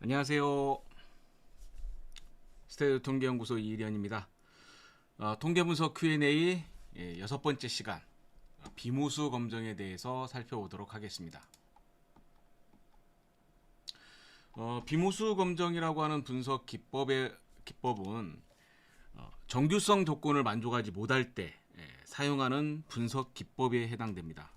안녕하세요. 스테레오 통계연구소 이일현입니다. 통계분석 Q&A 여섯 번째 시간 비모수 검정에 대해서 살펴보도록 하겠습니다. 비모수 검정이라고 하는 분석 기법은 정규성 조건을 만족하지 못할 때 사용하는 분석 기법에 해당됩니다.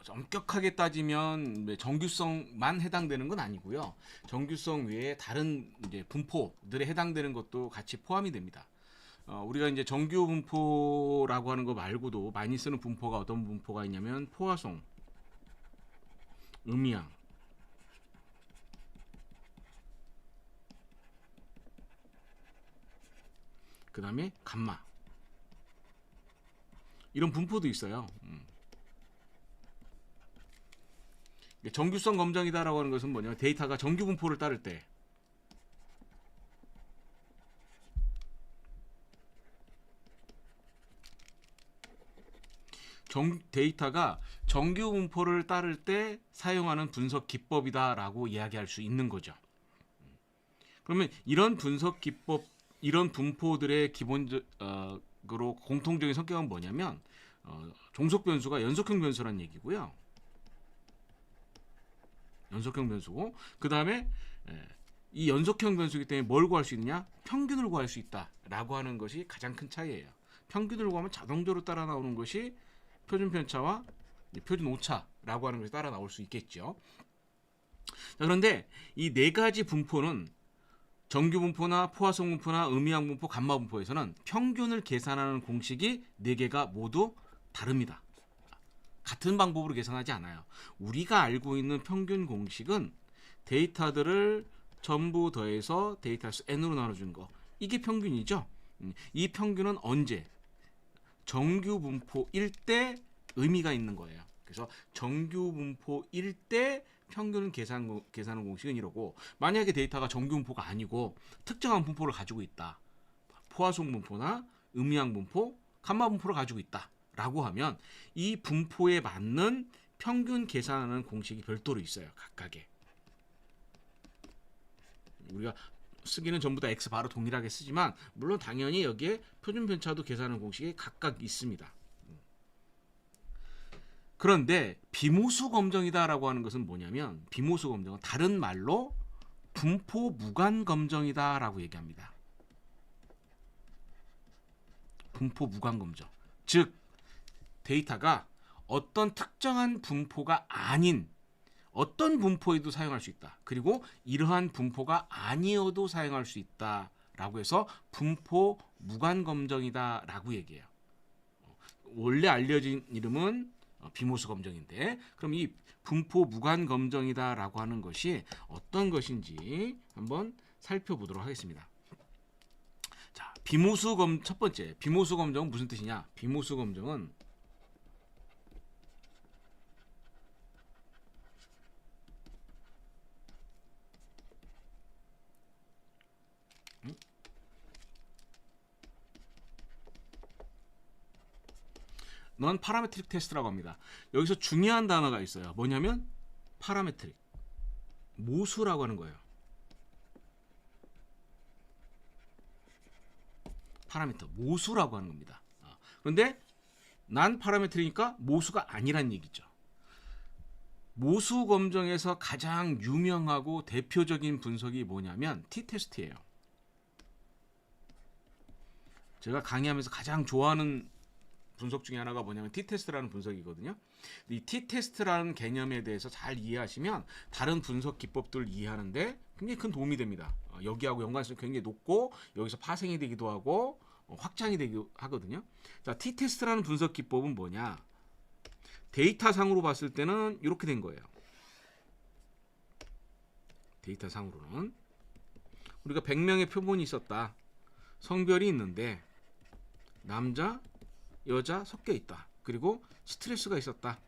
엄격하게 따지면 정규성만 해당되는 건 아니고요. 정규성 외에 다른 이제 분포들에 해당되는 것도 같이 포함이 됩니다. 우리가 이제 정규 분포라고 하는 거 말고도 많이 쓰는 분포가 어떤 분포가 있냐면 포화송, 음이양, 그 다음에 감마, 이런 분포도 있어요. 정규성 검정이다라고 하는 것은 뭐냐면 데이터가 정규 분포를 따를 때 데이터가 정규 분포를 따를 때 사용하는 분석 기법이다라고 이야기할 수 있는 거죠. 그러면 이런 분석 기법, 이런 분포들의 기본적으로 공통적인 성격은 뭐냐면 종속 변수가 연속형 변수란 얘기고요. 연속형 변수고, 그 다음에 이 연속형 변수이기 때문에 뭘 구할 수 있느냐? 평균을 구할 수 있다라고 하는 것이 가장 큰 차이예요. 평균을 구하면 자동적으로 따라 나오는 것이 표준 편차와 표준 오차라고 하는 것이 따라 나올 수 있겠죠. 자, 그런데 이 네 가지 분포는 정규 분포나 포화성 분포나 음이양 분포, 감마 분포에서는 평균을 계산하는 공식이 네 개가 모두 다릅니다. 같은 방법으로 계산하지 않아요. 우리가 알고 있는 평균 공식은 데이터들을 전부 더해서 데이터 수 n으로 나눠주는 거, 이게 평균이죠. 이 평균은 언제? 정규 분포일 때 의미가 있는 거예요. 그래서 정규 분포일 때 평균 계산하는 공식은 이러고, 만약에 데이터가 정규 분포가 아니고 특정한 분포를 가지고 있다, 포화송 분포나 음이양 분포, 감마 분포를 가지고 있다 라고 하면 이 분포에 맞는 평균 계산하는 공식이 별도로 있어요. 각각의. 우리가 쓰기는 전부 다 x 바로 동일하게 쓰지만 물론 당연히 여기에 표준 편차도 계산하는 공식이 각각 있습니다. 그런데 비모수 검정이다라고 하는 것은 뭐냐면, 비모수 검정은 다른 말로 분포 무관 검정이다라고 얘기합니다. 분포 무관 검정. 즉 데이터가 어떤 특정한 분포가 아닌 어떤 분포에도 사용할 수 있다. 그리고 이러한 분포가 아니어도 사용할 수 있다라고 해서 분포 무관 검정이다라고 얘기해요. 원래 알려진 이름은 비모수 검정인데, 그럼 이 분포 무관 검정이다라고 하는 것이 어떤 것인지 한번 살펴보도록 하겠습니다. 자, 첫 번째 비모수 검정은 무슨 뜻이냐? 비모수 검정은 넌 파라메트릭 테스트라고 합니다. 여기서 중요한 단어가 있어요. 뭐냐면 파라메트릭, 모수라고 하는 거예요. 파라미터, 모수라고 하는 겁니다. 그런데 난 파라메트리니까 모수가 아니란 얘기죠. 모수 검정에서 가장 유명하고 대표적인 분석이 뭐냐면 t-테스트예요. 제가 강의하면서 가장 좋아하는 분석 중에 하나가 뭐냐면 t-테스트라는 분석이거든요. 이 t-테스트라는 개념에 대해서 잘 이해하시면 다른 분석 기법들을 이해하는데 굉장히 큰 도움이 됩니다. 여기하고 연관성이 굉장히 높고 여기서 파생이 되기도 하고 확장이 되기도 하거든요. 자, t-테스트라는 분석 기법은 뭐냐? 데이터 상으로 봤을 때는 이렇게 된 거예요. 데이터 상으로는 우리가 100명의 표본이 있었다. 성별이 있는데 남자, 여자 섞여 있다. 그리고 스트레스가 있었다.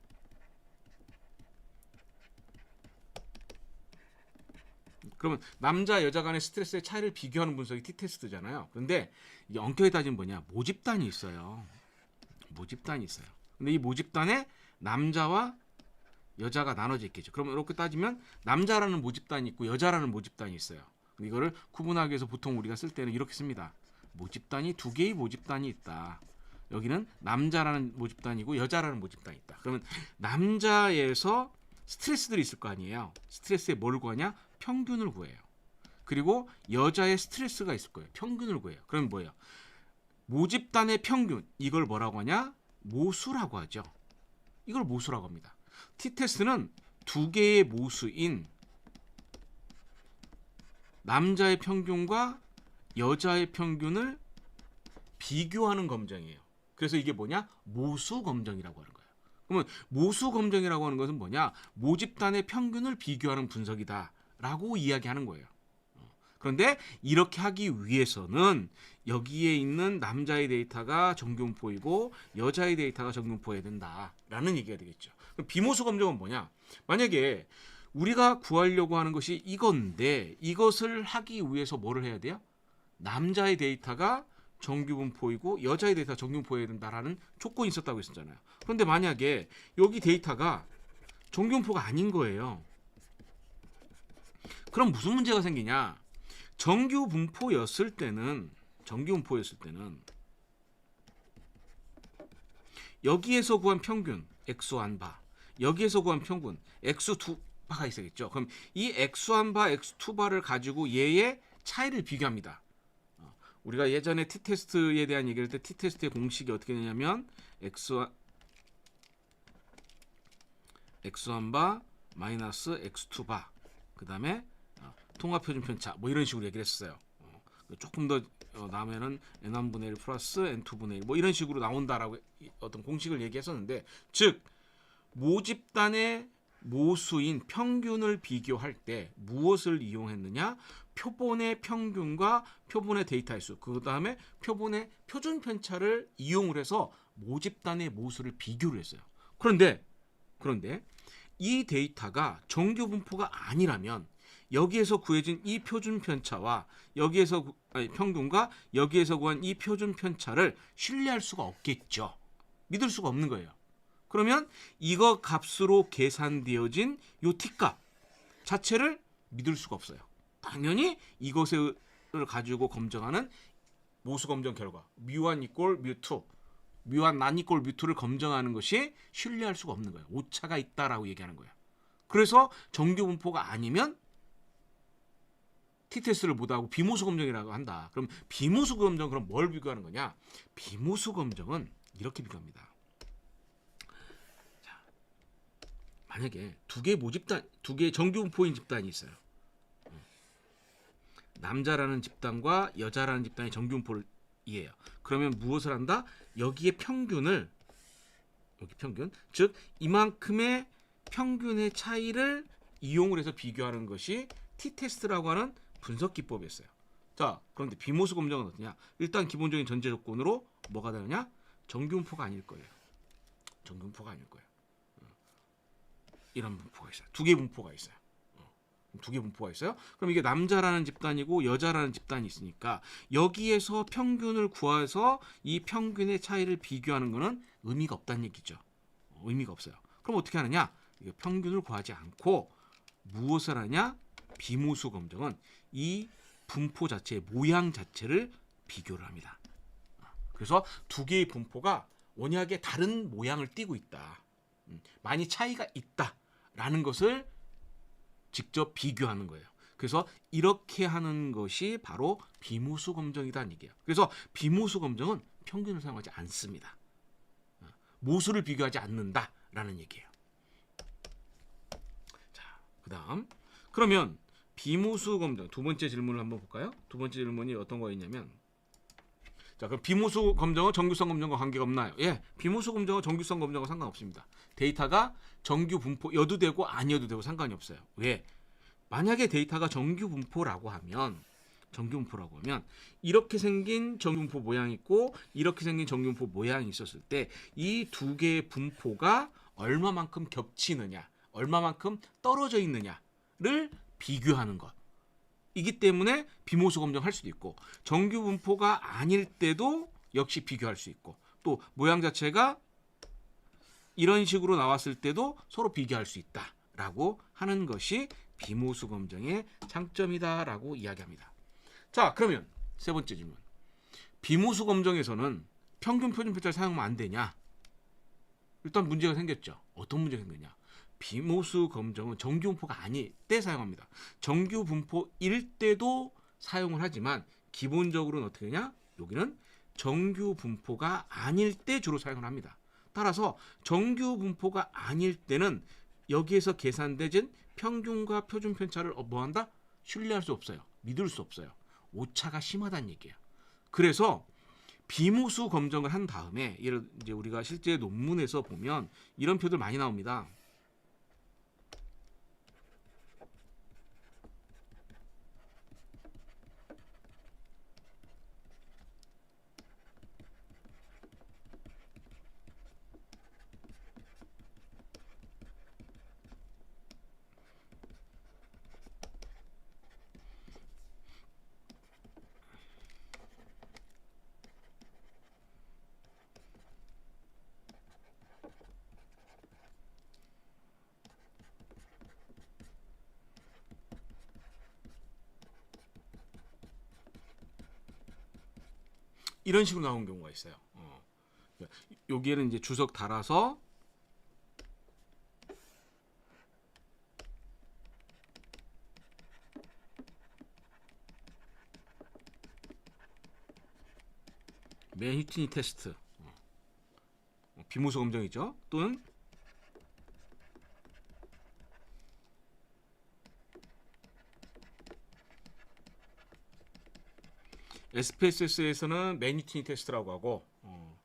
그러면 남자 여자 간의 스트레스의 차이를 비교하는 분석이 t-테스트잖아요. 그런데 이 엄격히 따지면 뭐냐? 모집단이 있어요. 모집단이 있어요. 근데 이 모집단에 남자와 여자가 나눠져 있겠죠. 그러면 이렇게 따지면 남자라는 모집단이 있고 여자라는 모집단이 있어요. 이거를 구분하기 위해서 보통 우리가 쓸 때는 이렇게 씁니다. 모집단이 두 개의 모집단이 있다. 여기는 남자라는 모집단이고 여자라는 모집단이 있다. 그러면 남자에서 스트레스들이 있을 거 아니에요. 스트레스에 뭘 구하냐? 평균을 구해요. 그리고 여자의 스트레스가 있을 거예요. 평균을 구해요. 그럼 뭐예요? 모집단의 평균, 이걸 뭐라고 하냐? 모수라고 하죠. 이걸 모수라고 합니다. t-테스트는 두 개의 모수인 남자의 평균과 여자의 평균을 비교하는 검정이에요. 그래서 이게 뭐냐? 모수 검정이라고 하는 거예요. 그러면 모수 검정이라고 하는 것은 뭐냐? 모집단의 평균을 비교하는 분석이다라고 이야기하는 거예요. 그런데 이렇게 하기 위해서는 여기에 있는 남자의 데이터가 정규분포이고 여자의 데이터가 정규분포해야 된다라는 얘기가 되겠죠. 그럼 비모수 검정은 뭐냐? 만약에 우리가 구하려고 하는 것이 이건데 이것을 하기 위해서 뭐를 해야 돼요? 남자의 데이터가 정규분포이고 여자의 데이터가 정규분포해야 된다라는 조건이 있었다고 했었잖아요. 그런데 만약에 여기 데이터가 정규분포가 아닌 거예요. 그럼 무슨 문제가 생기냐? 정규분포였을 때는 여기에서 구한 평균 x1바, 여기에서 구한 평균 x2바가 있어야겠죠. 그럼 이 x1바, x2바를 가지고 얘의 차이를 비교합니다. 우리가 예전에 t-테스트에 대한 얘기를 할 때 t-테스트의 공식이 어떻게 되냐면 x1바 마이너스 x2바 그 다음에 통합표준 편차 뭐 이런 식으로 얘기를 했어요. 조금 더 나오면은 n1분의 1 플러스 n2분의 1 뭐 이런 식으로 나온다라고 어떤 공식을 얘기했었는데, 즉 모집단의 모수인 평균을 비교할 때 무엇을 이용했느냐? 표본의 평균과 표본의 데이터의 수, 그 다음에 표본의 표준 편차를 이용을 해서 모집단의 모수를 비교를 했어요. 그런데 이 데이터가 정규 분포가 아니라면 여기에서 구해진 이 표준 편차와 평균과 여기에서 구한 이 표준 편차를 신뢰할 수가 없겠죠. 믿을 수가 없는 거예요. 그러면 이거 값으로 계산되어진 요 t값 자체를 믿을 수가 없어요. 당연히 이것을 가지고 검정하는 모수 검정 결과 뮤1 이꼴 뮤2, 뮤1 난 이꼴 뮤2를 검정하는 것이 신뢰할 수가 없는 거예요. 오차가 있다라고 얘기하는 거예요. 그래서 정규 분포가 아니면 t-테스트를 못하고 비모수 검정이라고 한다. 그럼 비모수 검정 그럼 뭘 비교하는 거냐? 비모수 검정은 이렇게 비교합니다. 자, 만약에 두 개의 정규 분포인 집단이 있어요. 남자라는 집단과 여자라는 집단의 정규 분포를 이해해요. 그러면 무엇을 한다? 여기 평균, 즉 이만큼의 평균의 차이를 이용을 해서 비교하는 것이 t-테스트라고 하는 분석 기법이었어요. 자, 그런데 비모수 검정은 어떠냐? 일단 기본적인 전제 조건으로 뭐가 되느냐? 정규분포가 아닐 거예요. 정규분포가 아닐 거예요. 이런 분포가 있어요. 두 개 분포가 있어요. 그럼 이게 남자라는 집단이고 여자라는 집단이 있으니까 여기에서 평균을 구해서 이 평균의 차이를 비교하는 것은 의미가 없다는 얘기죠. 의미가 없어요. 그럼 어떻게 하느냐? 평균을 구하지 않고 무엇을 하냐? 비모수 검정은 이 분포 자체의 모양 자체를 비교를 합니다. 그래서 두 개의 분포가 원약에 다른 모양을 띠고 있다. 많이 차이가 있다라는 것을 직접 비교하는 거예요. 그래서 이렇게 하는 것이 바로 비모수 검정이다는 얘기예요. 그래서 비모수 검정은 평균을 사용하지 않습니다. 모수를 비교하지 않는다라는 얘기예요. 자, 그다음 그러면 비모수 검정 두 번째 질문을 한번 볼까요? 두 번째 질문이 어떤 거였냐면, 자, 그럼 비모수 검정은 정규성 검정과 관계가 없나요? 예, 비모수 검정은 정규성 검정과 상관없습니다. 데이터가 정규 분포여도 되고 아니어도 되고 상관이 없어요. 왜? 만약에 데이터가 정규 분포라고 하면 이렇게 생긴 정규 분포 모양이 있고 이렇게 생긴 정규 분포 모양이 있었을 때 이 두 개의 분포가 얼마만큼 겹치느냐, 얼마만큼 떨어져 있느냐를 비교하는 것. 이기 때문에 비모수 검정할 수도 있고 정규 분포가 아닐 때도 역시 비교할 수 있고 또 모양 자체가 이런 식으로 나왔을 때도 서로 비교할 수 있다라고 하는 것이 비모수 검정의 장점이다라고 이야기합니다. 자, 그러면 세 번째 질문. 비모수 검정에서는 평균 표준 편차를 사용하면 안 되냐? 일단 문제가 생겼죠. 어떤 문제가 생겼냐? 비모수 검정은 정규 분포가 아닐 때 사용합니다. 정규 분포일 때도 사용을 하지만 기본적으로는 어떻게 되냐? 여기는 정규 분포가 아닐 때 주로 사용을 합니다. 따라서 정규 분포가 아닐 때는 여기에서 계산되진 평균과 표준 편차를 뭐한다? 신뢰할 수 없어요. 믿을 수 없어요. 오차가 심하다는 얘기예요. 그래서 비모수 검정을 한 다음에 이제 우리가 실제 논문에서 보면 이런 표들 많이 나옵니다. 이런 식으로 나온 경우가 있어요. 여기에는 이제 주석 달아서 맨휘트니 테스트, 비모수 검정이죠. 또는 SPSS에서는 맨휘트니 테스트라고 하고,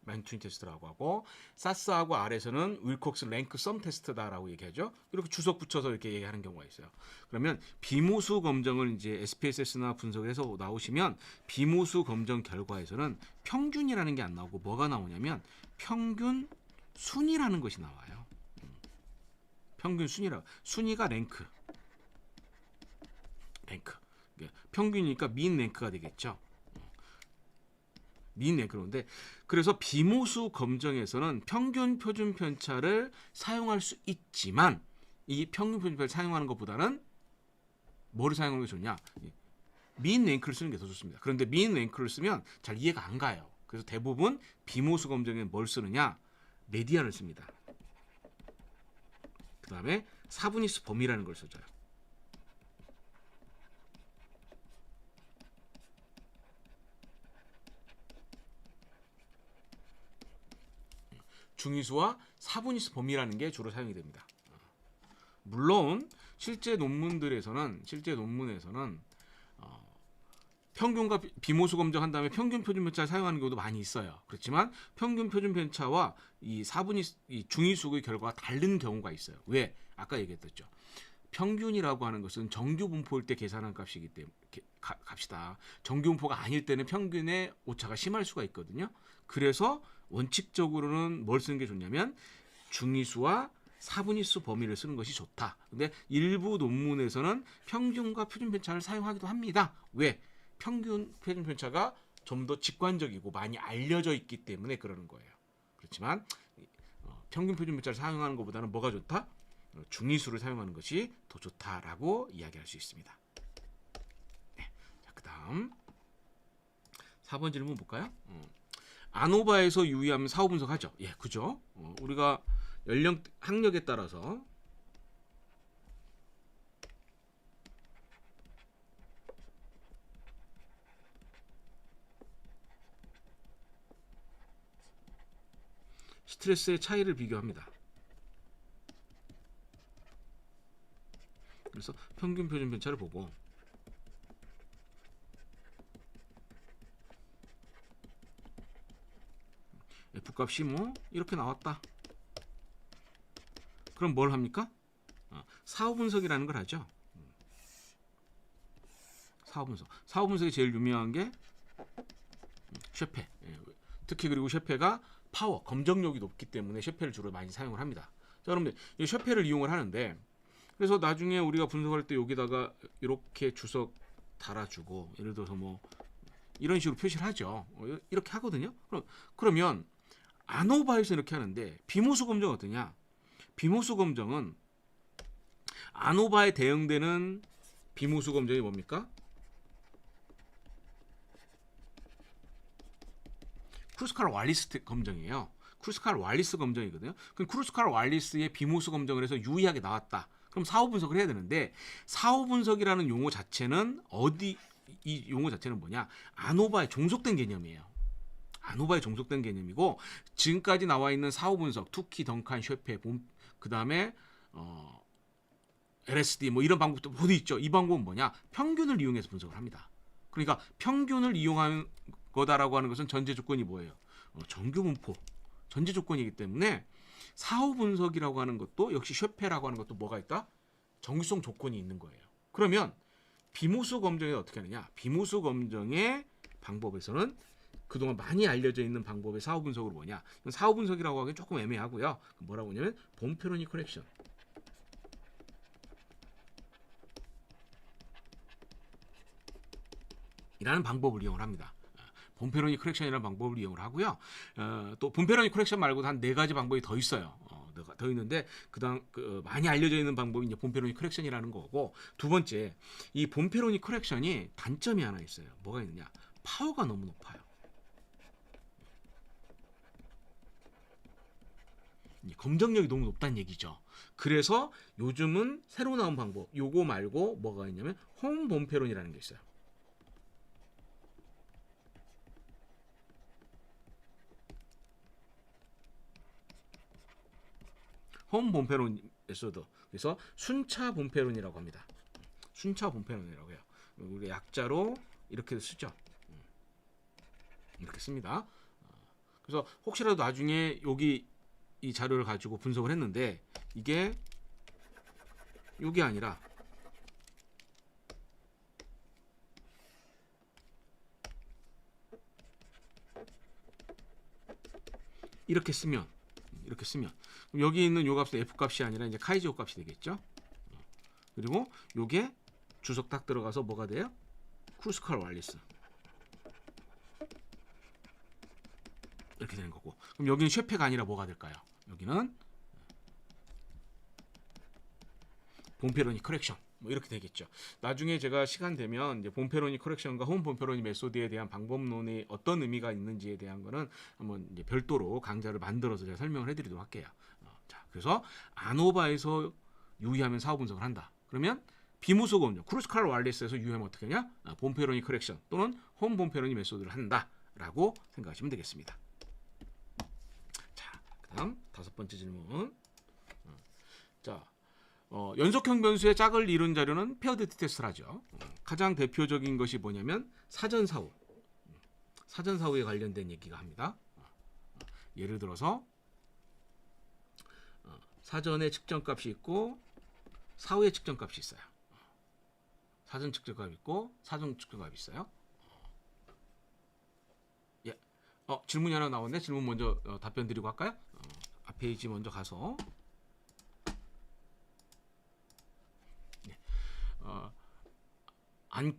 맨휘트니 테스트라고 하고, 사스하고 R에서는 윌콕스 랭크 썸 테스트다라고 얘기하죠. 이렇게 주석 붙여서 이렇게 얘기하는 경우가 있어요. 그러면 비모수 검정을 이제 SPSS나 분석을 해서 나오시면 비모수 검정 결과에서는 평균이라는 게 안 나오고 뭐가 나오냐면 평균 순위라는 것이 나와요. 평균 순위라. 순위가 랭크. 평균이니까 민 랭크가 되겠죠. 그런데 그래서 비모수 검정에서는 평균 표준 편차를 사용할 수 있지만 이 평균 표준 편차를 사용하는 것보다는 뭐를 사용하는 게 좋냐? 민 랭크를 쓰는 게 더 좋습니다. 그런데 민 랭크를 쓰면 잘 이해가 안 가요. 그래서 대부분 비모수 검정에 뭘 쓰느냐? 메디안을 씁니다. 그 다음에 사분위수 범위라는 걸 써줘요. 중위수와 사분위수 범위라는 게 주로 사용이 됩니다. 물론 실제 논문에서는 평균과 비모수 검정한 다음에 평균 표준 편차를 사용하는 경우도 많이 있어요. 그렇지만 평균 표준 편차와 이 중위수의 결과가 다른 경우가 있어요. 왜? 아까 얘기했었죠. 평균이라고 하는 것은 정규 분포일 때 계산한 값이기 때문에 값이다. 정규 분포가 아닐 때는 평균의 오차가 심할 수가 있거든요. 그래서 원칙적으로는 뭘 쓰는 게 좋냐면 중위수와 사분위수 범위를 쓰는 것이 좋다. 근데 일부 논문에서는 평균과 표준 편차를 사용하기도 합니다. 왜? 평균 표준 편차가 좀 더 직관적이고 많이 알려져 있기 때문에 그러는 거예요. 그렇지만 평균 표준 편차를 사용하는 것보다는 뭐가 좋다? 중위수를 사용하는 것이 더 좋다라고 이야기할 수 있습니다. 네. 자, 그다음 4번 질문 볼까요? 아노바에서 유의하면 사후 분석하죠. 예, 그죠? 우리가 연령 학력에 따라서 스트레스의 차이를 비교합니다. 그래서 평균 표준 편차를 보고 F값이 뭐 이렇게 나왔다. 그럼 뭘 합니까? 사후 분석이라는 걸 하죠. 사후 분석이 제일 유명한 게 셰페. 특히 그리고 셰페가 파워, 검정력이 높기 때문에 셰페를 주로 많이 사용을 합니다. 자, 여러분들 이 셰페를 이용을 하는데 그래서 나중에 우리가 분석할 때 여기다가 이렇게 주석 달아주고 예를 들어서 뭐 이런 식으로 표시를 하죠. 이렇게 하거든요. 그러면 아노바에서 이렇게 하는데 비모수 검정은 어떠냐? 비모수 검정은 아노바에 대응되는 비모수 검정이 뭡니까? 크루스칼 왈리스 검정이에요. 크루스칼 왈리스 검정이거든요. 그럼 크루스칼 왈리스의 비모수 검정을 해서 유의하게 나왔다. 그럼 사후 분석을 해야 되는데 사후 분석이라는 용어 자체는 이 용어 자체는 뭐냐? 아노바에 종속된 개념이에요. 아노바에 종속된 개념이고 지금까지 나와 있는 사후 분석, 투키, 덩칸, 쉐페, 그 다음에 LSD 뭐 이런 방법도 모두 있죠. 이 방법은 뭐냐? 평균을 이용해서 분석을 합니다. 그러니까 평균을 이용한 거다라고 하는 것은 전제 조건이 뭐예요? 정규 분포, 전제 조건이기 때문에 사후 분석이라고 하는 것도 역시 쉐페라고 하는 것도 뭐가 있다? 정규성 조건이 있는 거예요. 그러면 비모수 검정에 어떻게 하느냐? 비모수 검정의 방법에서는 그동안 많이 알려져 있는 방법의 사후 분석으로 뭐냐? 사후 분석이라고 하기엔 조금 애매하고요. 뭐라고 하냐면 본페로니 커렉션. 이라는 방법을 이용을 합니다. 본페로니 커렉션이라는 방법을 이용을 하고요. 또 본페로니 커렉션 말고도 한 4가지 방법이 더 있어요. 더 있는데 많이 알려져 있는 방법이 이제 본페로니 커렉션이라는 거고 두 번째 이 본페로니 커렉션이 단점이 하나 있어요. 뭐가 있느냐? 파워가 너무 높아요. 검정력이 너무 높다는 얘기죠. 그래서 요즘은 새로 나온 방법 요거 말고 뭐가 있냐면 홈 본페론이라는 게 있어요. 홈 본페론에서도 그래서 순차 본페론이라고 합니다. 순차 본페론이라고 해요. 우리 약자로 이렇게 쓰죠. 이렇게 씁니다. 그래서 혹시라도 나중에 여기 이 자료를 가지고 분석을 했는데 이게 아니라 이렇게 쓰면 그럼 여기 있는 요 값은 F 값이 아니라 이제 카이지오 값이 되겠죠. 그리고 요게 주석 딱 들어가서 뭐가 돼요? 크루스칼 왈리스 이렇게 되는 거고. 그럼 여기는 쉐페가 아니라 뭐가 될까요? 여기는 본페로니 커렉션 뭐 이렇게 되겠죠. 나중에 제가 시간 되면 이제 본페로니 커렉션과 홈 본페로니 메소드에 대한 방법론이 어떤 의미가 있는지에 대한 거는 한번 이제 별도로 강좌를 만들어서 제가 설명을 해드리도록 할게요. 자, 그래서 아노바에서 유의하면 사후 분석을 한다. 그러면 비무수 검정 크루스칼 왈리스에서 유의하면 어떻게 하냐? 본페로니 커렉션 또는 홈 본페로니 메소드를 한다라고 생각하시면 되겠습니다. 자, 그다음 5번째 질문. 자. 연속형 변수의 짝을 이룬 자료는 페어드 테스트를 하죠. 가장 대표적인 것이 뭐냐면 사전사후. 사전사후에 관련된 얘기가 합니다. 예를 들어서 사전에 측정값이 있고 사후에 측정값이 있어요. 사전 측정값이 있고 사전 측정값이 있어요. 예. 질문이 하나 나왔네. 질문 먼저 답변 드리고 할까요? 앞 페이지 먼저 가서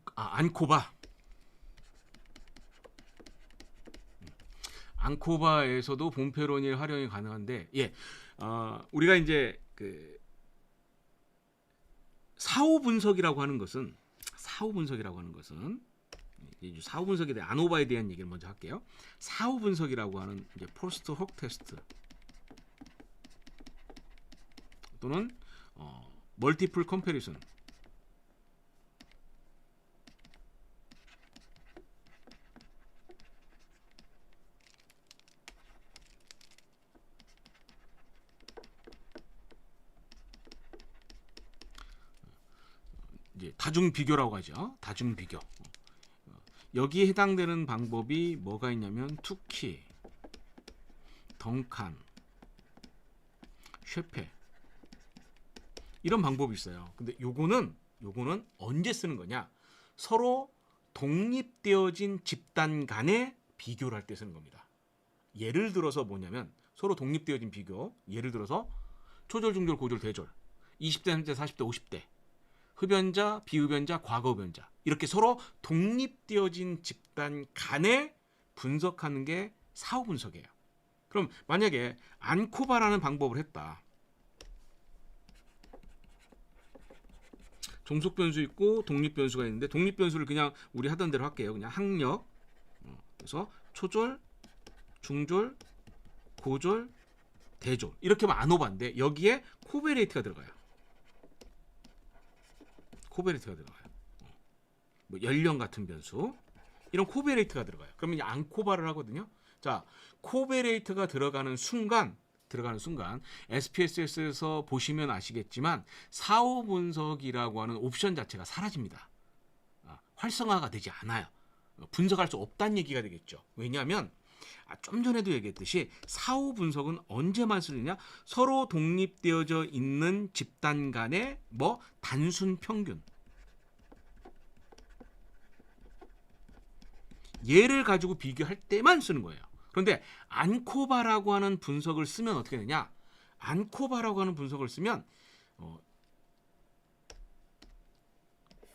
안코바. 안코바에서도 본페로니의 활용이 가능한데, 우리가 이제 그 사후 분석이라고 하는 것은 사후 분석에 대한 아노바에 대한 얘기를 먼저 할게요. 사후 분석이라고 하는 이제 포스트 혹 테스트 또는 멀티플 컴패리슨 이제 다중 비교라고 하죠. 다중 비교. 여기에 해당되는 방법이 뭐가 있냐면 투키, 덩칸, 쉐페 이런 방법이 있어요. 근데 요거는 언제 쓰는 거냐? 서로 독립되어진 집단 간의 비교를 할 때 쓰는 겁니다. 예를 들어서 뭐냐면 서로 독립되어진 비교. 예를 들어서 초절, 중절, 고절, 대절. 20대, 30대, 40대, 50대. 흡연자, 비흡연자, 과거 흡연자 이렇게 서로 독립되어진 집단 간에 분석하는 게 사후 분석이에요. 그럼 만약에 안코바라는 방법을 했다. 종속 변수 있고 독립 변수가 있는데 독립 변수를 그냥 우리 하던 대로 할게요. 그냥 항력. 그래서 초졸, 중졸, 고졸, 대졸 이렇게 하면 아노바인데 여기에 코베레이트가 들어가요. 코베레이트가 들어가요. 뭐 연령 같은 변수 이런 코베레이트가 들어가요. 그러면 안코바를 하거든요. 자, 코베레이트가 들어가는 순간 SPSS에서 보시면 아시겠지만 사후 분석이라고 하는 옵션 자체가 사라집니다. 활성화가 되지 않아요. 분석할 수 없다는 얘기가 되겠죠. 왜냐하면 좀 전에도 얘기했듯이 사후 분석은 언제만 쓰느냐? 서로 독립되어져 있는 집단 간의 뭐 단순 평균 얘를 가지고 비교할 때만 쓰는 거예요. 그런데 안코바라고 하는 분석을 쓰면 어떻게 되냐? 안코바라고 하는 분석을 쓰면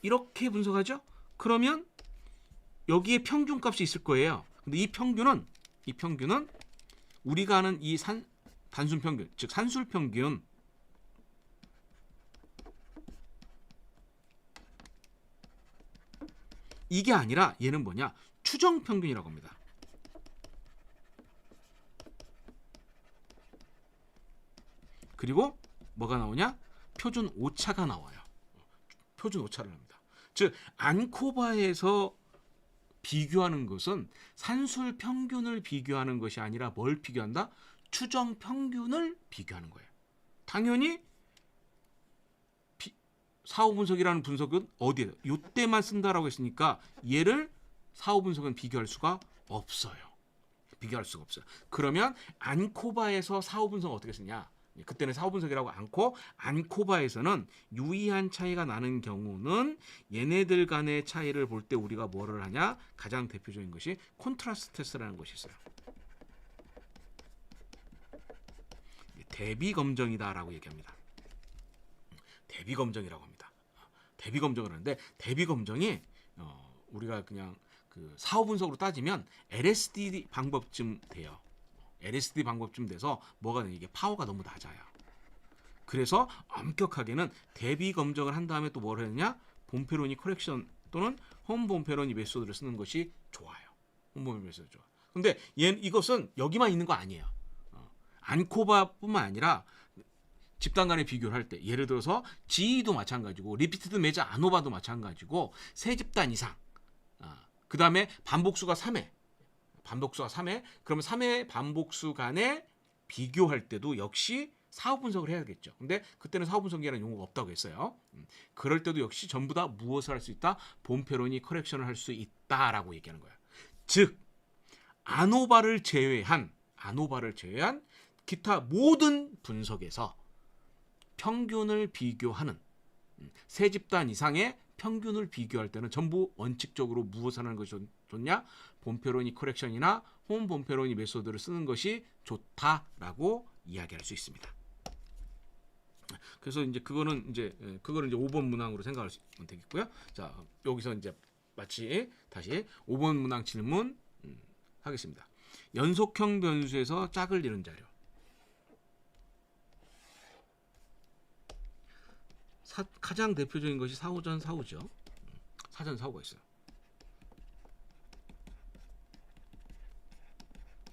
이렇게 분석하죠? 그러면 여기에 평균값이 있을 거예요. 근데 이 평균은 우리가 아는 이 단순 평균, 즉 산술 평균 이게 아니라 얘는 뭐냐? 추정 평균이라고 합니다. 그리고 뭐가 나오냐? 표준 오차가 나와요. 표준 오차를 합니다. 즉 안코바에서 비교하는 것은 산술 평균을 비교하는 것이 아니라 뭘 비교한다? 추정 평균을 비교하는 거예요. 당연히 사후 분석이라는 분석은 어디에? 이때만 쓴다라고 했으니까 얘를 사후 분석은 비교할 수가 없어요. 비교할 수가 없어요. 그러면 안코바에서 사후 분석은 어떻게 쓰냐? 그때는 사후 분석이라고 않고 안코바에서는 유의한 차이가 나는 경우는 얘네들 간의 차이를 볼 때 우리가 뭐를 하냐? 가장 대표적인 것이 콘트라스트 테스트라는 것이 있어요. 대비 검정이다라고 얘기합니다. 대비 검정이라고 합니다. 대비 검정을 하는데 대비 검정이 우리가 그냥 그 사후 분석으로 따지면 LSD 방법쯤 돼요. LSD 방법쯤 돼서 뭐가 되냐? 이게 파워가 너무 낮아요. 그래서 엄격하게는 대비 검정을 한 다음에 또 뭘 했느냐? 본페로니 커렉션 또는 홈 본페로니 메소드를 쓰는 것이 좋아요. 홈 본페로니 메소드 좋아. 근데 이것은 여기만 있는 거 아니에요. 안코바뿐만 아니라 집단 간의 비교를 할 때 예를 들어서 GE도 마찬가지고 리피티드 메자 아노바도 마찬가지고 세 집단 이상 그 다음에 반복수가 3회 그러면 3회 반복수 간에 비교할 때도 역시 사후 분석을 해야겠죠. 근데 그때는 사후 분석이라는 용어가 없다고 했어요. 그럴 때도 역시 전부 다 무엇을 할 수 있다? 본페로니 커렉션을 할 수 있다라고 얘기하는 거예요. 즉 아노바를 제외한 기타 모든 분석에서 평균을 비교하는 세 집단 이상의 평균을 비교할 때는 전부 원칙적으로 무엇을 하는 것이 좋냐? 본페로니 커렉션이나 홈 본페로니 메소드를 쓰는 것이 좋다라고 이야기할 수 있습니다. 그래서 이제 그거를 이제 5번 문항으로 생각할 수 되겠고요. 자, 여기서 이제 마치 다시 5번 문항 질문 하겠습니다. 연속형 변수에서 짝을 이룬 자료. 가장 대표적인 것이 사후전 사후죠. 사전 사후가 있어요.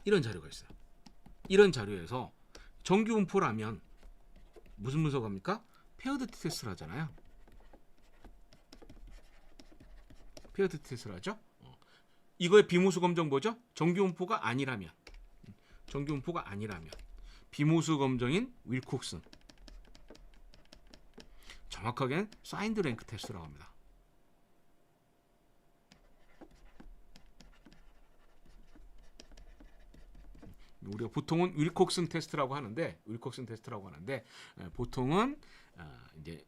이런 자료가 있어요. 이런 자료에서 정규 분포라면 무슨 분석합니까? 페어드 테스트를 하잖아요. 페어드 테스트를 하죠. 이거의 비모수 검정 뭐죠? 정규 분포가 아니라면 비모수 검정인 윌콕슨, 정확하게는 사인드 랭크 테스트라고 합니다. 우리가 보통은 윌콕슨 테스트라고 하는데 보통은 이제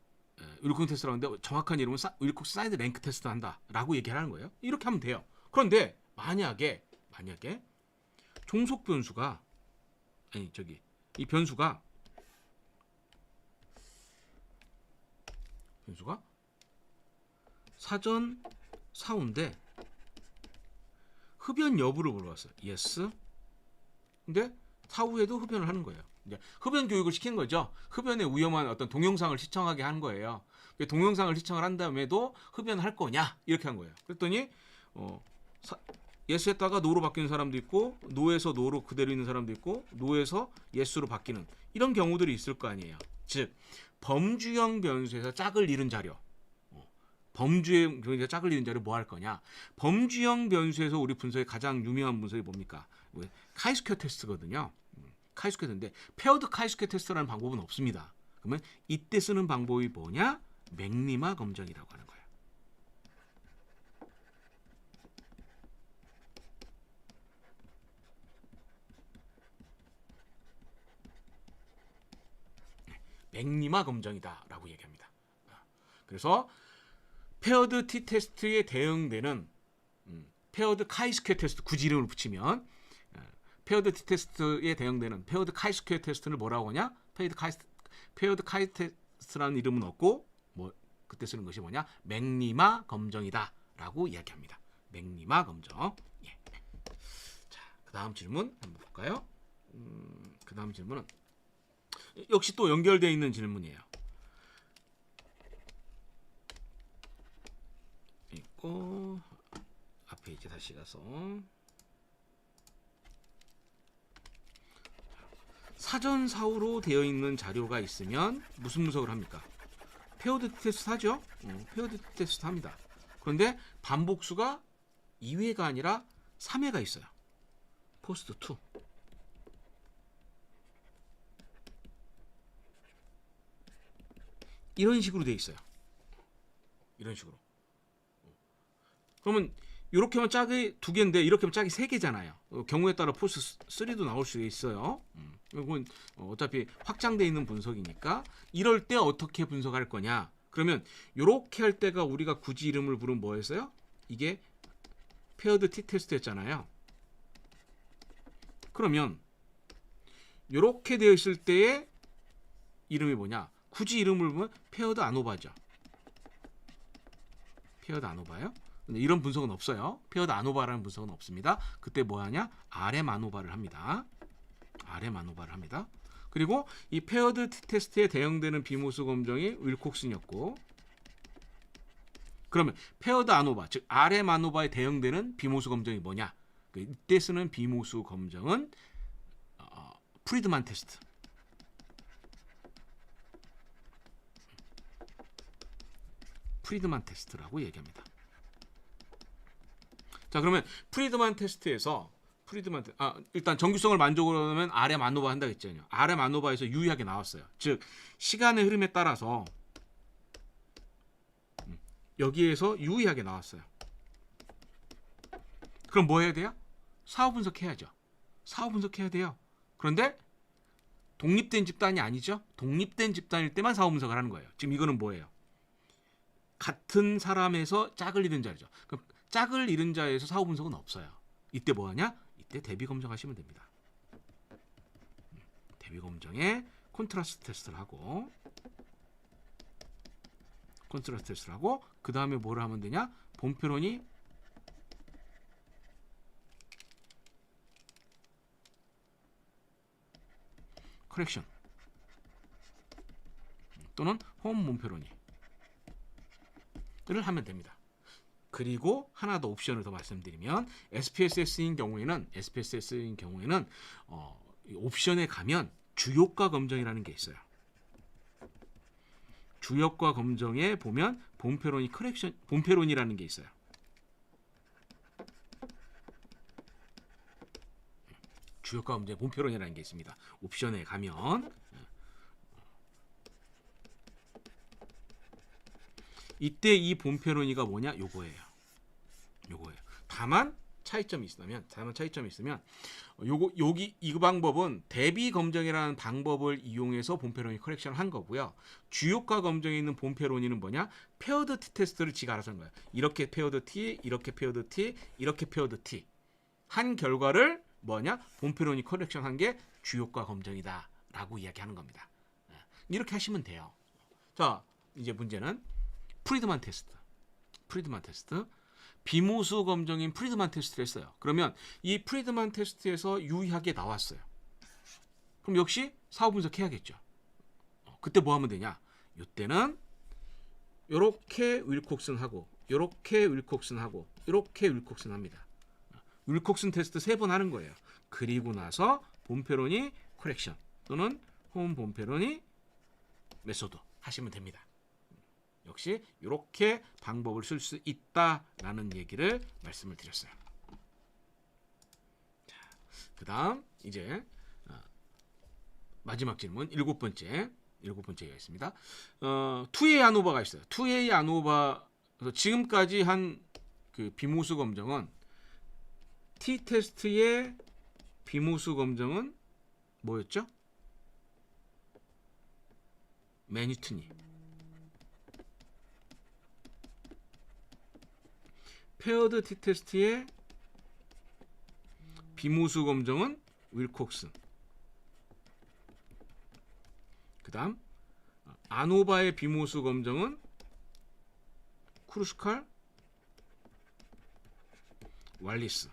윌콕슨 테스트라고 하는데 정확한 이름은 윌콕슨 사이드 랭크 테스트 한다라고 얘기를 하는 거예요. 이렇게 하면 돼요. 그런데 만약에 종속 변수가 이 변수가 사전 사후인데 흡연 여부를 물어봤어요. yes. 근데 사후에도 흡연을 하는 거예요. 이제 흡연 교육을 시킨 거죠. 흡연의 위험한 어떤 동영상을 시청하게 한 거예요. 동영상을 시청을 한 다음에도 흡연을 할 거냐 이렇게 한 거예요. 그랬더니 예스했다가 노로 바뀌는 사람도 있고 노에서 노로 그대로 있는 사람도 있고 노에서 예스로 바뀌는 이런 경우들이 있을 거 아니에요. 즉 범주형 변수에서 짝을 잃은 자료. 범주형 변수에서 짝을 잃은 자료 뭐 할 거냐. 범주형 변수에서 우리 분석의 가장 유명한 분석이 뭡니까? 카이스퀘어 테스트거든요. 카이스퀘어 테스트인데 페어드 카이스퀘어 테스트라는 방법은 없습니다. 그러면 이때 쓰는 방법이 뭐냐? 맥리마 검정이라고 하는 거예요. 맥리마 검정이다라고 얘기합니다. 그래서 페어드 T 테스트에 대응되는 페어드 카이스퀘어 테스트 굳이 이름을 붙이면 페어드 T 테스트에 대응되는 페어드 카이스퀘어 테스트를 뭐라고 하냐? 페어드 카이 테스트라는 이름은 없고 뭐 그때 쓰는 것이 뭐냐? 맥리마 검정이다라고 이야기합니다. 맥리마 검정. 예. 자, 그다음 질문 한번 볼까요? 그다음 질문은 역시 또 연결되어 있는 질문이에요. 있고 앞에 이제 다시 가서 사전 사후로 되어 있는 자료가 있으면 무슨 분석을 합니까? 페어드 테스트 하죠. 페어드 테스트 합니다. 그런데 반복수가 2회가 아니라 3회가 있어요. 포스트 2. 이런 식으로 돼 있어요. 이런 식으로. 그러면 이렇게 하면 짝이 2개인데 이렇게 하면 짝이 3개잖아요. 경우에 따라 포스 3도 나올 수 있어요. 이건 어차피 확장되어 있는 분석이니까 이럴 때 어떻게 분석할 거냐. 그러면 이렇게 할 때가 우리가 굳이 이름을 부르면 뭐였어요? 이게 페어드 T 테스트였잖아요. 그러면 이렇게 되어 있을 때의 이름이 뭐냐? 굳이 이름을 보면 페어드 아노바죠. 페어드 아노바요. 근데 이런 분석은 없어요. 페어드 아노바라는 분석은 없습니다. 그때 뭐 하냐? RM 아노바를 합니다. RM 아노바를 합니다. 그리고 이 페어드 T 테스트에 대응되는 비모수 검정이 윌콕슨이었고, 그러면 페어드 아노바, 즉 RM 아노바에 대응되는 비모수 검정이 뭐냐? 이때 쓰는 비모수 검정은 프리드만 테스트. 프리드만 테스트라고 얘기합니다. 자, 그러면 프리드만 테스트에서 일단 정규성을 만족으로 하면 RM 아노바 한다고 했잖아요. RM 아노바에서 유의하게 나왔어요. 즉 시간의 흐름에 따라서 여기에서 유의하게 나왔어요. 그럼 뭐 해야 돼요? 사후 분석해야죠. 사후 분석해야 돼요. 그런데 독립된 집단이 아니죠. 독립된 집단일 때만 사후 분석을 하는 거예요. 지금 이거는 뭐예요? 같은 사람에서 짝을 잃은 자죠. 그럼 짝을 잃은 자에서 사후 분석은 없어요. 이때 뭐 하냐? 이때 대비 검정하시면 됩니다. 대비 검정에 콘트라스트 테스트를 하고 그 다음에 뭘 하면 되냐? 본표론이 커렉션 또는 홈 본표론이 를 하면 됩니다. 그리고 하나 더 옵션을 더 말씀드리면 SPSS인 경우에는 옵션에 가면 주요과 검정이라는 게 있어요. 주요과 검정에 보면 본표론이라는 게 있어요. 주요과 검정에 본표론이라는 게 있습니다. 옵션에 가면 이때 이 본표론이가 뭐냐? 요거예요. 다만 차이점이 있으면 여기 이 방법은 대비 검정이라는 방법을 이용해서 본표론이 커렉션을 한 거고요. 주요과 검정에 있는 본표론이는 뭐냐? 페어드 T 테스트를 지가 알아서 한 거예요. 이렇게 페어드 T, 이렇게 페어드 T, 이렇게 페어드 T 한 결과를 뭐냐? 본표론이 커렉션 한 게 주요과 검정이다라고 이야기하는 겁니다. 이렇게 하시면 돼요. 자, 이제 문제는 프리드만 테스트. 프리드만 테스트. 비모수 검정인 프리드만 테스트를 했어요. 그러면 이 프리드만 테스트에서 유의하게 나왔어요. 그럼 역시 사후 분석해야겠죠. 그때 뭐 하면 되냐? 이때는 요렇게 윌콕슨하고 요렇게 윌콕슨하고 요렇게 윌콕슨 합니다. 윌콕슨 테스트 3번 하는 거예요. 그리고 나서 본페로니 커렉션 또는 홈 본페로니 메소드 하시면 됩니다. 역시 이렇게 방법을 쓸 수 있다라는 얘기를 말씀을 드렸어요. 자, 그다음 이제 마지막 질문 7번째가 있습니다. 2A 아노바가 있어요. 2A 아노바 지금까지 한 그 비모수 검정은 T 테스트의 비모수 검정은 뭐였죠? 매니투니. 페어드 T 테스트의 비모수 검정은 윌콕슨. 그다음 아노바의 비모수 검정은 크루스칼 왈리스.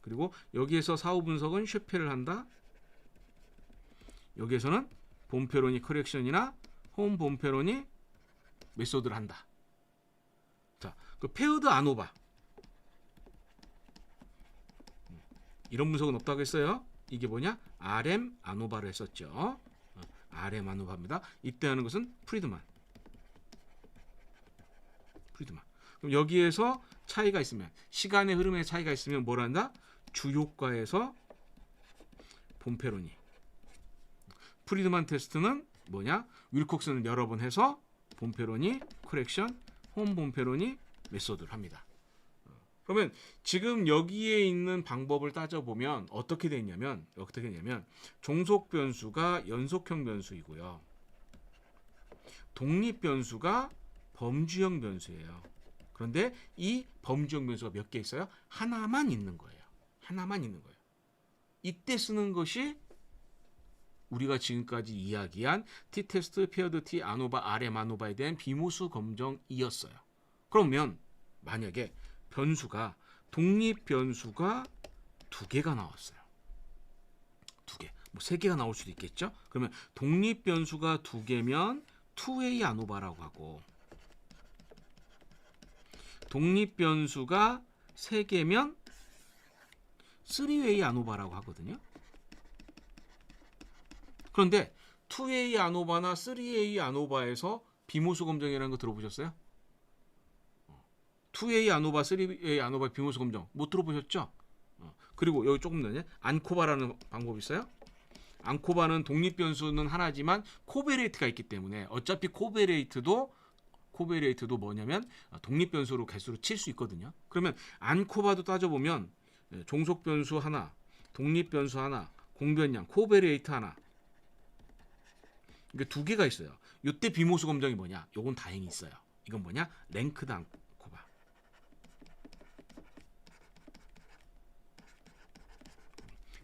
그리고 여기에서 사후 분석은 쉐페를 한다. 여기에서는 본페로니 커렉션이나 홈 본페로니 메소드를 한다. 자, 그 페어드 아노바 이런 분석은 없다고 했어요. 이게 뭐냐? RM 아노바를 했었죠. RM 아노바입니다. 이때 하는 것은 프리드만. 그럼 여기에서 차이가 있으면 시간의 흐름에 차이가 있으면 뭘 한다? 주효과에서 본페로니. 프리드만 테스트는 뭐냐? 윌콕슨을 여러 번 해서 본페로니 커렉션, 홈 본페로니 메소드를 합니다. 그러면 지금 여기에 있는 방법을 따져보면 어떻게 되냐면 종속 변수가 연속형 변수이고요. 독립 변수가 범주형 변수예요. 그런데 이 범주형 변수가 몇 개 있어요? 하나만 있는 거예요. 이때 쓰는 것이 우리가 지금까지 이야기한 T테스트, 페어드 T, 아노바, RM 아노바에 대한 비모수 검정이었어요. 그러면 만약에 변수가 독립 변수가 2개가 나왔어요. 2개. 뭐 3개가 나올 수도 있겠죠? 그러면 독립 변수가 2개면 2A 아노바라고 하고 독립 변수가 3개면 3A 아노바라고 하거든요. 그런데 2A 아노바나 3A 아노바에서 비모수 검정이라는 거 들어보셨어요? 2A 아노바, 3A 아노바 비모수 검정 못 들어보셨죠? 그리고 여기 조금 전에 안코바라는 방법이 있어요. 안코바는 독립 변수는 하나지만 코베레이트가 있기 때문에 어차피 코베레이트도 뭐냐면 독립 변수로 개수로 칠 수 있거든요. 그러면 안코바도 따져보면 종속 변수 하나, 독립 변수 하나, 공변량, 코베레이트 하나. 이게 2개가 있어요. 이때 비모수 검정이 뭐냐? 요건 다행히 있어요. 이건 뭐냐? 랭크드 안코바.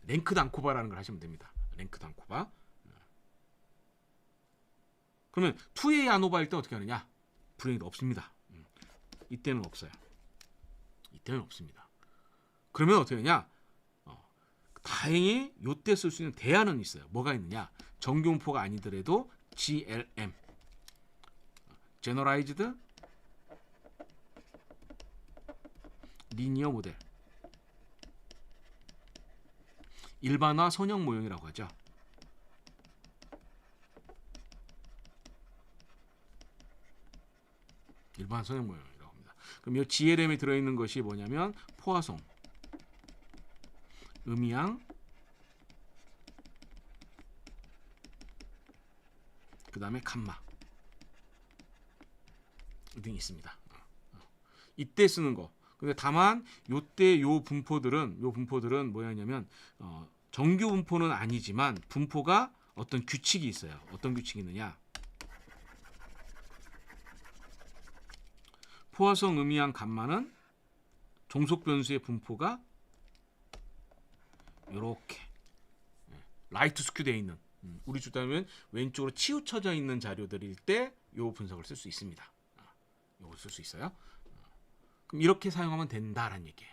랭크드 안코바라는 걸 하시면 됩니다. 랭크드 안코바. 그러면 2A 아노바일 때 어떻게 하느냐? 불행히도 없습니다. 이때는 없어요. 이때는 없습니다. 그러면 어떻게 하냐? 다행히 이때 쓸 수 있는 대안은 있어요. 뭐가 있느냐? 정규분포가 아니더라도 GLM, Generalized Linear Model, 일반화 선형 모형이라고 하죠. 일반 선형 모형이라고 합니다. 그럼 이 GLM에 들어있는 것이 뭐냐면 포화송, 음이양, 그 다음에 감마 등이 있습니다. 이때 쓰는 거. 근데 다만 요때 요 분포들은 뭐였냐면 정규 분포는 아니지만 분포가 어떤 규칙이 있어요. 어떤 규칙이 있느냐? 포화성 음이양 감마는 종속 변수의 분포가 이렇게 라이트 스큐 되어 있는 우리 주다면 왼쪽으로 치우쳐져 있는 자료들일 때 이 분석을 쓸 수 있습니다. 이걸 쓸 수 있어요. 그럼 이렇게 사용하면 된다라는 얘기예요.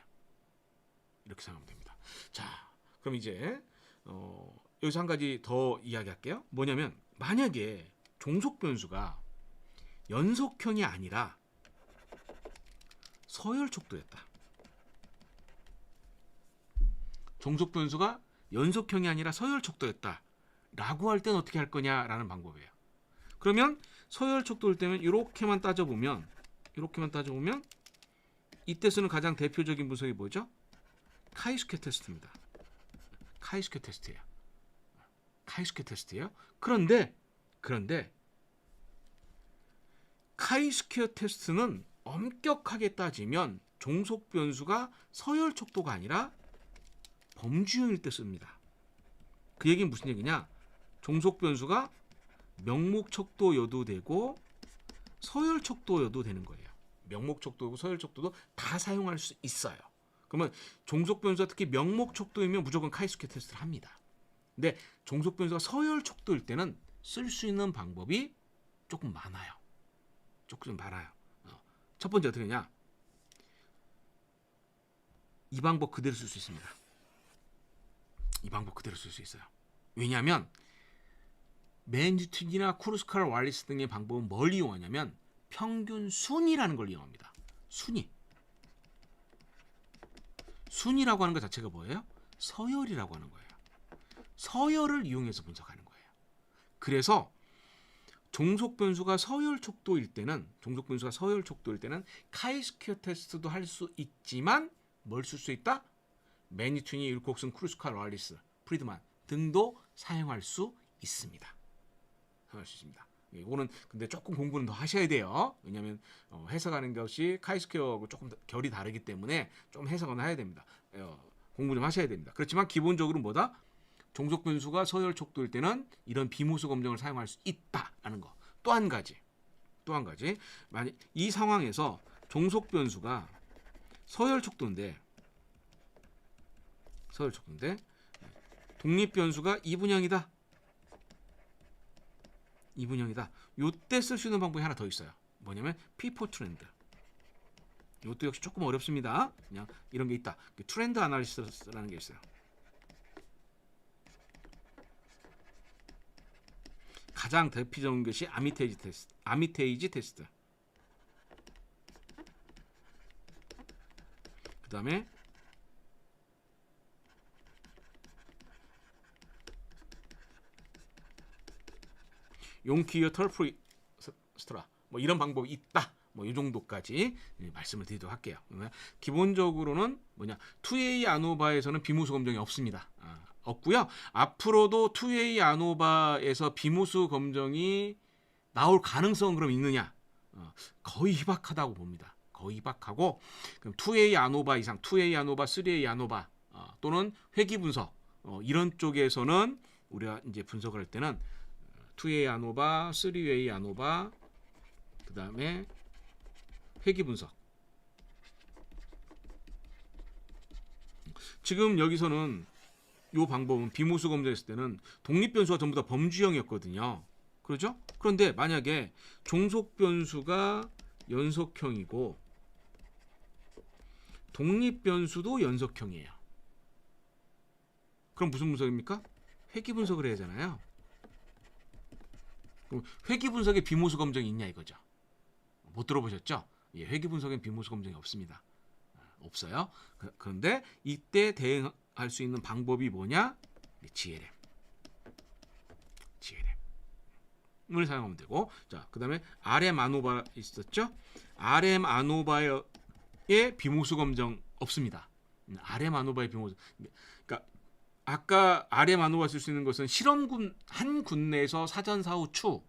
이렇게 사용하면 됩니다. 자, 그럼 이제 여기서 한 가지 더 이야기할게요. 뭐냐면 만약에 종속 변수가 연속형이 아니라 서열촉도였다. 종속 변수가 연속형이 아니라 서열촉도였다. 라고 할 때는 어떻게 할 거냐라는 방법이에요. 그러면 서열촉도일 때는 이렇게만 따져보면 이때 쓰는 가장 대표적인 분석이 뭐죠? 카이스케 테스트입니다. 카이스케 테스트예요. 그런데 카이스케어 테스트는 엄격하게 따지면 종속 변수가 서열촉도가 아니라 범주형일 때 씁니다. 그 얘기는 무슨 얘기냐? 종속 변수가 명목촉도여도 되고 서열촉도여도 되는 거예요. 명목촉도고 서열촉도도 다 사용할 수 있어요. 그러면 종속 변수가 특히 명목촉도이면 무조건 카이스케 테스트를 합니다. 근데 종속 변수가 서열촉도일 때는 쓸 수 있는 방법이 조금 많아요. 첫 번째 어떻게 하냐? 이 방법 그대로 쓸 수 있습니다. 이 방법 그대로 쓸 수 있어요. 왜냐하면 맨뉴튼이나 쿠르스카르 왈리스 등의 방법은 뭘 이용하냐면 평균 순이라는 걸 이용합니다. 순이라고 하는 것 자체가 뭐예요? 서열이라고 하는 거예요. 서열을 이용해서 분석하는 거예요. 그래서 종속 변수가 서열촉도일 때는 카이스케어 테스트도 할 수 있지만 뭘 쓸 수 있다? 맨뉴튼이 윌콕슨, 쿠르스카르 왈리스, 프리드만 등도 사용할 수 있습니다. 이거는 근데 조금 공부는 더 하셔야 돼요. 왜냐하면 해석하는 것이 카이스케어하고 조금 결이 다르기 때문에 좀 해석은 해야 됩니다. 공부 좀 하셔야 됩니다. 그렇지만 기본적으로 뭐다? 종속 변수가 서열촉도일 때는 이런 비모수 검정을 사용할 수 있다라는 거. 또 한 가지. 만약 이 상황에서 종속 변수가 서열촉도인데 독립 변수가 이분형이다. 요때 쓸 수 있는 방법이 하나 더 있어요. 뭐냐면 P4 트렌드. 이것도 역시 조금 어렵습니다. 그냥 이런 게 있다. 트렌드 아날리시스라는 게 있어요. 가장 대표적인 것이 아미테이지 테스트. 그 다음에 용키어 털프리스트라 뭐 이런 방법이 있다. 뭐 이 정도까지 말씀을 드리도록 할게요. 기본적으로는 뭐냐? 2A 아노바에서는 비모수 검정이 없습니다. 없고요. 앞으로도 2A 아노바에서 비모수 검정이 나올 가능성은 그럼 있느냐? 거의 희박하다고 봅니다. 거의 희박하고 그럼 2A 아노바 이상, 2A 아노바, 3A 아노바 또는 회귀 분석 이런 쪽에서는 우리가 이제 분석을 할 때는 2A 아노바, 3A 아노바, 그 다음에 회귀 분석. 지금 여기서는 이 방법은 비모수 검정했을 때는 독립 변수가 전부 다 범주형이었거든요. 그렇죠? 그런데 만약에 종속 변수가 연속형이고 독립 변수도 연속형이에요. 그럼 무슨 분석입니까? 회귀 분석을 해야 하잖아요. 그럼 회귀 분석에 비모수 검정이 있냐 이거죠. 못 들어보셨죠? 예, 회귀 분석엔 비모수 검정이 없습니다. 없어요. 그런데 이때 대응할 수 있는 방법이 뭐냐? GLM을 사용하면 되고, 자, 그다음에 RM 아노바 있었죠? RM 아노바의 비모수 검정 없습니다. RM 아노바의 비모수. 그러니까 아까 RM 아노바 쓸 수 있는 것은 실험군 한 군내에서 사전사후 추.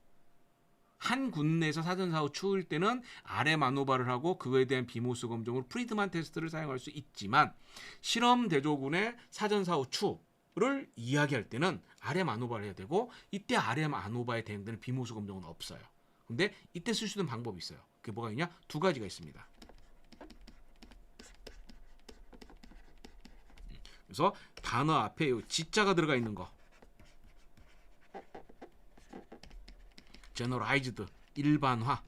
한 군내에서 사전사후 추일 때는 RM 아노바를 하고 그거에 대한 비모수 검정으로 프리드만 테스트를 사용할 수 있지만 실험 대조군의 사전사후 추를 이야기할 때는 RM 아노바를 해야 되고 이때 RM 아노바에 대응되는 비모수 검정은 없어요. 근데 이때 쓸 수 있는 방법이 있어요. 그게 뭐가 있냐? 두 가지가 있습니다. 그래서 단어 앞에 G자가 들어가 있는 거. generalized 일반화.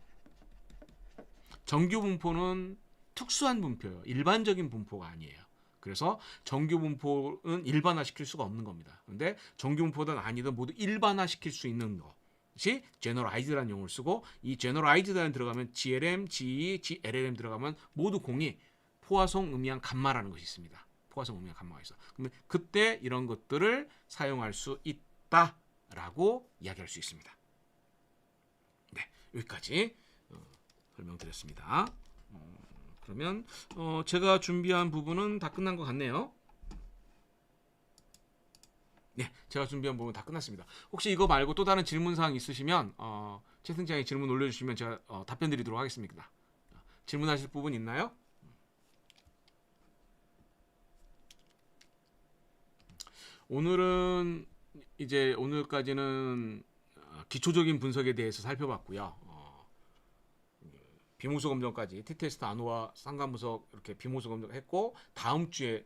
정규 분포는 특수한 분포예요. 일반적인 분포가 아니에요. 그래서 정규 분포는 일반화시킬 수가 없는 겁니다. 근데 정규 분포든 아니든 모두 일반화시킬 수 있는 것이 generalized라는 용어를 쓰고, 이 generalized라는 들어가면 GLM, GE, GLLM 들어가면 모두 공이 포화성 음이한 감마라는 것이 있습니다. 포화성 음이한 감마가 있어. 그러면 그때 이런 것들을 사용할 수 있다라고 이야기할 수 있습니다. 네, 여기까지 설명드렸습니다. 그러면 제가 준비한 부분은 다 끝난 것 같네요. 네, 제가 준비한 부분 다 끝났습니다. 혹시 이거 말고 또 다른 질문사항 있으시면 채팅창에 질문 올려주시면 제가 답변 드리도록 하겠습니다. 질문하실 부분 있나요? 오늘은 이제 오늘까지는 기초적인 분석에 대해서 살펴봤고요. 비모수 검정까지 T테스트 안호와 상관 분석 이렇게 비모수 검정했고, 다음 주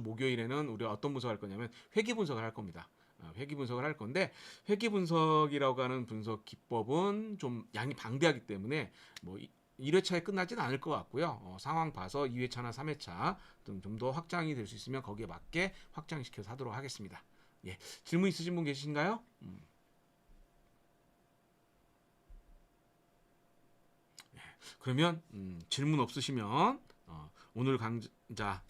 목요일에는 우리가 어떤 분석을 할 거냐면 회귀 분석을 할 겁니다. 회귀 분석을 할 건데, 회귀 분석이라고 하는 분석 기법은 좀 양이 방대하기 때문에 뭐 1회차에 끝나지는 않을 것 같고요. 상황 봐서 2회차나 3회차 좀 더 확장이 될 수 있으면 거기에 맞게 확장시켜서 하도록 하겠습니다. 예, 질문 있으신 분 계신가요? 그러면 질문 없으시면 오늘 강좌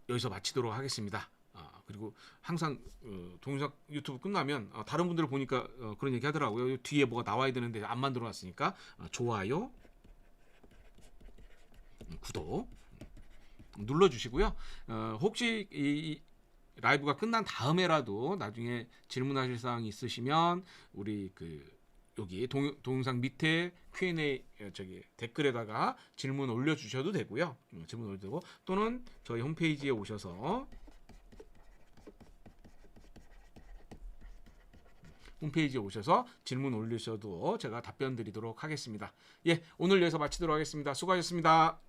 여기서 마치도록 하겠습니다. 그리고 항상 동영상 유튜브 끝나면 다른 분들 보니까 그런 얘기 하더라고요. 뒤에 뭐가 나와야 되는데 안 만들어 놨으니까 좋아요, 구독 눌러주시고요. 혹시 이 라이브가 끝난 다음에라도 나중에 질문하실 사항이 있으시면 우리 여기 동영상 밑에 Q&A 댓글에다가 질문 올려주셔도 되고요. 질문 올려도 되고, 또는 저희 홈페이지에 오셔서 질문 올리셔도 제가 답변 드리도록 하겠습니다. 예, 오늘 여기서 마치도록 하겠습니다. 수고하셨습니다.